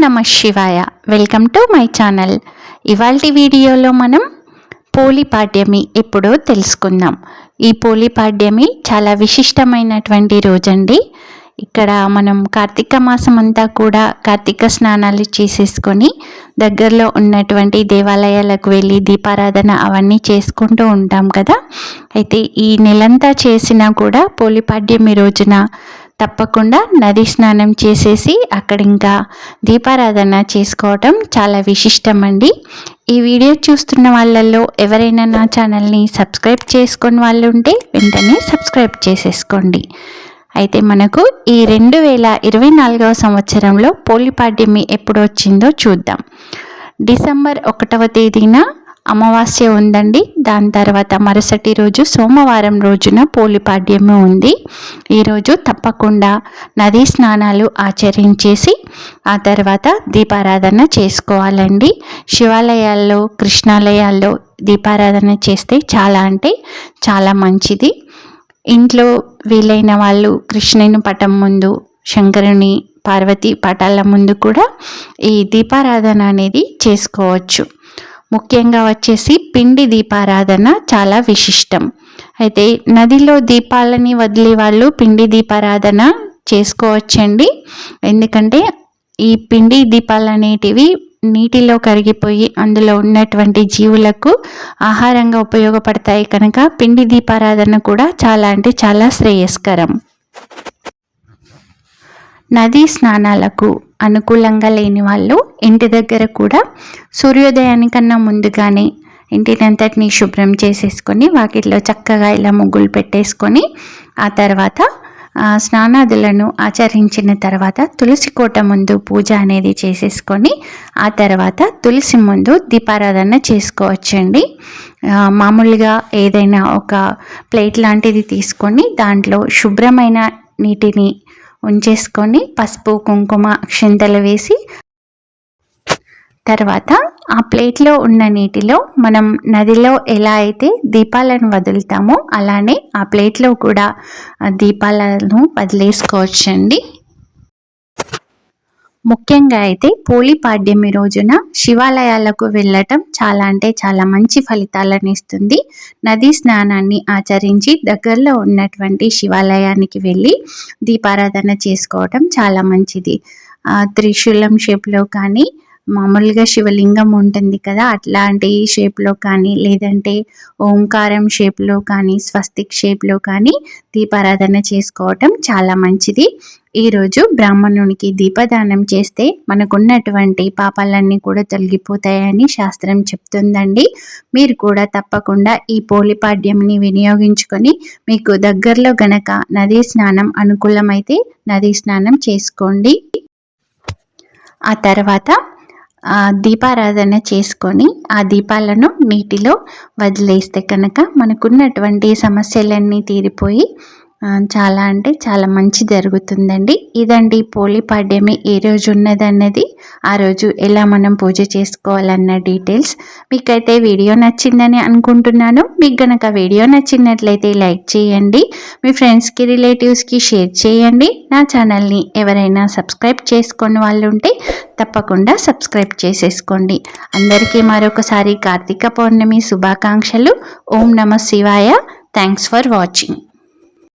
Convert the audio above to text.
నమః శివాయ. Welcome to my channel. ఇవాల్టి వీడియోలో మనం పోలిపాడ్యమి ఎప్పుడో తెలుసుకుందాం. ఈ పోలిపాడ్యమి చాలా విశిష్టమైనటువంటి రోజండి. ఇక్కడ మనం కార్తీక మాసం అంతా కూడా కార్తీక స్నానాలు చేసేసుకొని దగ్గరలో ఉన్నటువంటి దేవాలయాలకు వెళ్ళి దీపారాధన అవన్నీ చేసుకుంటూ ఉంటాం కదా. అయితే ఈ నెలంతా చేసినా కూడా పోలిపాడ్యమి రోజున తప్పకుండా నది స్నానం చేసేసి అక్కడ ఇంకా దీపారాధన చేసుకోవటం చాలా విశిష్టం అండి. ఈ వీడియో చూస్తున్న వాళ్ళల్లో ఎవరైనా నా ఛానల్ని సబ్స్క్రైబ్ చేసుకుని వాళ్ళు ఉంటే వెంటనే సబ్స్క్రైబ్ చేసేసుకోండి. అయితే మనకు ఈ 2024వ సంవత్సరంలో పోలిపాడ్యమి ఎప్పుడు వచ్చిందో చూద్దాం. డిసెంబర్ 1వ తేదీన అమావాస్య ఉందండి. దాని తర్వాత మరుసటి రోజు సోమవారం రోజున పోలిపాడ్యమి ఉంది. ఈరోజు తప్పకుండా నదీ స్నానాలు ఆచరించేసి ఆ తర్వాత దీపారాధన చేసుకోవాలండి. శివాలయాల్లో కృష్ణాలయాల్లో దీపారాధన చేస్తే చాలా అంటే చాలా మంచిది. ఇంట్లో వీలైన వాళ్ళు కృష్ణుని పటం ముందు, శంకరుని పార్వతి పటాల ముందు కూడా ఈ దీపారాధన అనేది చేసుకోవచ్చు. ముఖ్యంగా వచ్చేసి పిండి దీపారాధన చాలా విశిష్టం. అయితే నదిలో దీపాలని వదిలే వాళ్ళు పిండి దీపారాధన చేసుకోవచ్చండి. ఎందుకంటే ఈ పిండి దీపాలు అనేటివి నీటిలో కరిగిపోయి అందులో ఉన్నటువంటి జీవులకు ఆహారంగా ఉపయోగపడతాయి కనుక పిండి దీపారాధన కూడా చాలా అంటే చాలా శ్రేయస్కరం. నదీ స్నానాలకు అనుకూలంగా లేని వాళ్ళు ఇంటి దగ్గర కూడా సూర్యోదయానికన్నా ముందుగానే ఇంటినంతటిని శుభ్రం చేసేసుకొని వాకిట్లో చక్కగా ఇలా ముగ్గులు పెట్టేసుకొని ఆ తర్వాత స్నానాదులను ఆచరించిన తర్వాత తులసి కోట ముందు పూజ అనేది చేసేసుకొని ఆ తర్వాత తులసి ముందు దీపారాధన చేసుకోవచ్చండి. మామూలుగా ఏదైనా ఒక ప్లేట్ లాంటిది తీసుకొని దాంట్లో శుభ్రమైన నీటిని ఉంచేసుకొని పసుపు కుంకుమ అక్షింతలు వేసి తర్వాత ఆ ప్లేట్లో ఉన్న నీటిలో మనం నదిలో ఎలా అయితే దీపాలను వదులుతామో అలానే ఆ ప్లేట్లో కూడా దీపాలను వదిలేసుకోవచ్చండి. ముఖ్యంగా అయితే పోలిపాడ్యమి రోజున శివాలయాలకు వెళ్ళటం చాలా అంటే చాలా మంచి ఫలితాలను ఇస్తుంది. నదీ స్నానాన్ని ఆచరించి దగ్గరలో ఉన్నటువంటి శివాలయానికి వెళ్ళి దీపారాధన చేసుకోవటం చాలా మంచిది. త్రిశూలం షేప్లో కానీ మామూలుగా శివలింగం ఉంటుంది కదా అట్లాంటి షేప్లో కానీ లేదంటే ఓంకారం షేప్లో కానీ స్వస్తిక్ షేప్లో కానీ దీపారాధన చేసుకోవటం చాలా మంచిది. ఈరోజు బ్రాహ్మణునికి దీపదానం చేస్తే మనకున్నటువంటి పాపాలన్నీ కూడా తొలగిపోతాయని శాస్త్రం చెప్తుందండి. మీరు కూడా తప్పకుండా ఈ పోలిపాడ్యంని వినియోగించుకొని మీకు దగ్గరలో గనక నదీ స్నానం అనుకూలమైతే నదీ స్నానం చేసుకోండి. ఆ తర్వాత దీపారాధన చేసుకొని ఆ దీపాలను నీటిలో వదిలేస్తే కనుక మనకున్నటువంటి సమస్యలన్నీ తీరిపోయి చాలా అంటే చాలా మంచి జరుగుతుందండి. ఇదండి పోలిపాడ్యమి ఏ రోజు ఉన్నదన్నది, ఆ రోజు ఎలా మనం పూజ చేసుకోవాలన్న డీటెయిల్స్. మీకైతే వీడియో నచ్చిందని అనుకుంటున్నాను. మీకు గనక వీడియో నచ్చినట్లయితే లైక్ చేయండి, మీ ఫ్రెండ్స్కి రిలేటివ్స్కి షేర్ చేయండి. నా ఛానల్ని ఎవరైనా సబ్స్క్రైబ్ చేసుకొని వాళ్ళు ఉంటే తప్పకుండా సబ్స్క్రైబ్ చేసేసుకోండి. అందరికీ మరొకసారి కార్తీక పౌర్ణమి శుభాకాంక్షలు. ఓం నమః శివాయ. Thanks for watching.